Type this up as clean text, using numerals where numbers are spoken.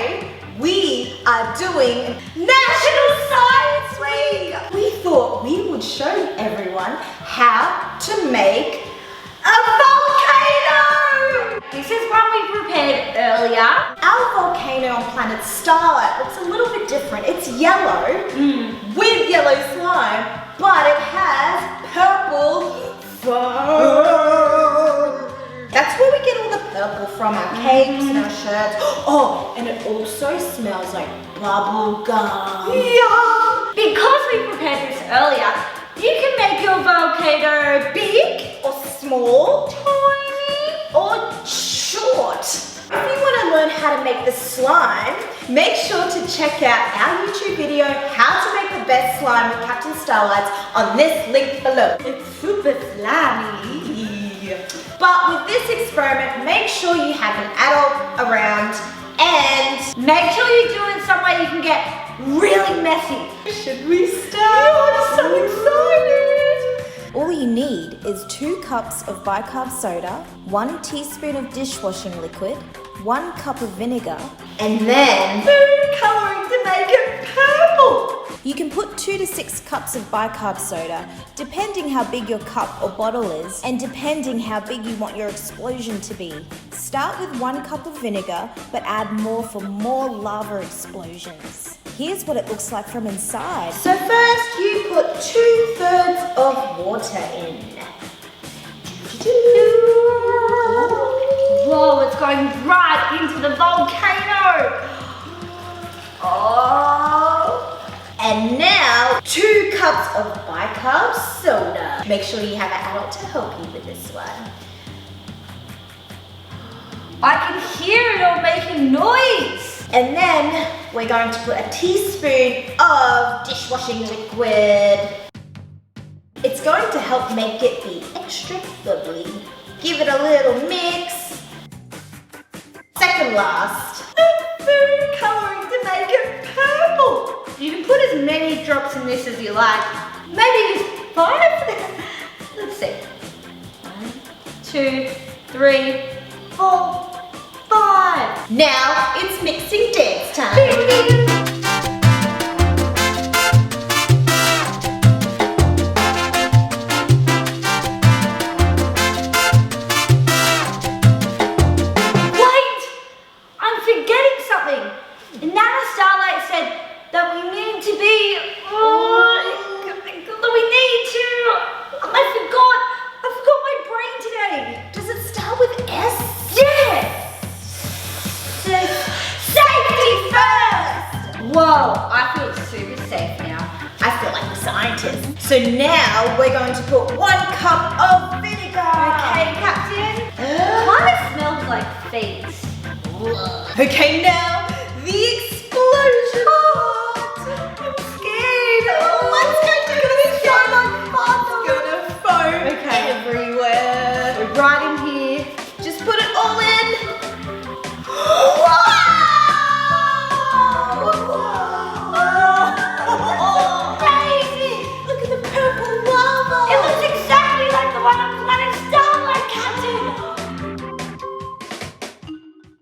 today we are doing National Science Week. We thought we would show everyone how to make a volcano. This is one we prepared earlier. Our volcano on planet Starlight looks a little bit different. It's yellow with yellow slime, but it has purple foam. That's where we get all the purple from, our cakes and our shirts. Oh, and it also smells like bubble gum. Yum! Because we prepared this earlier, you can make your volcano Big or small, tiny. or short. If you want to learn how to make the slime, make sure to check out our YouTube video, How to Make the Best Slime with Captain Starlights, on this link below. It's super slimy. But with this experiment, make sure you have an adult around and Make sure you do it somewhere you can get really messy. should we start? I'm so excited. All you need is 2 cups of bicarb soda, 1 teaspoon of dishwashing liquid, 1 cup of vinegar. And then Food coloring to make it purple. You can put 2 to 6 cups of bicarb soda, depending how big your cup or bottle is, and depending how big you want your explosion to be. Start with 1 cup of vinegar, but add more for more lava explosions. Here's what it looks like from inside. so first you put 2/3 of water in. Whoa, it's going right into the volcano. Oh. And now 2 cups of bicarb soda. Make sure you have an adult to help you with this one. I can hear it all making noise. And then we're going to put a teaspoon of dishwashing liquid. It's going to help make it be extra bubbly. Give it a little mix. Second last. Food coloring to make it purple. You can put as many drops in this as you like. Maybe just 5. Let's see. 1, 2, 3, 4, 5. Now it's mixing dance time. Wait! I'm forgetting something. Nana Starlight said that we need to be. I forgot my brain today. Does it start with S? Yes! Safety first! Whoa, I feel super safe now. I feel like a scientist. So now we're going to put 1 cup of vinegar. Okay, Captain. Kind of smells like feet. Okay, now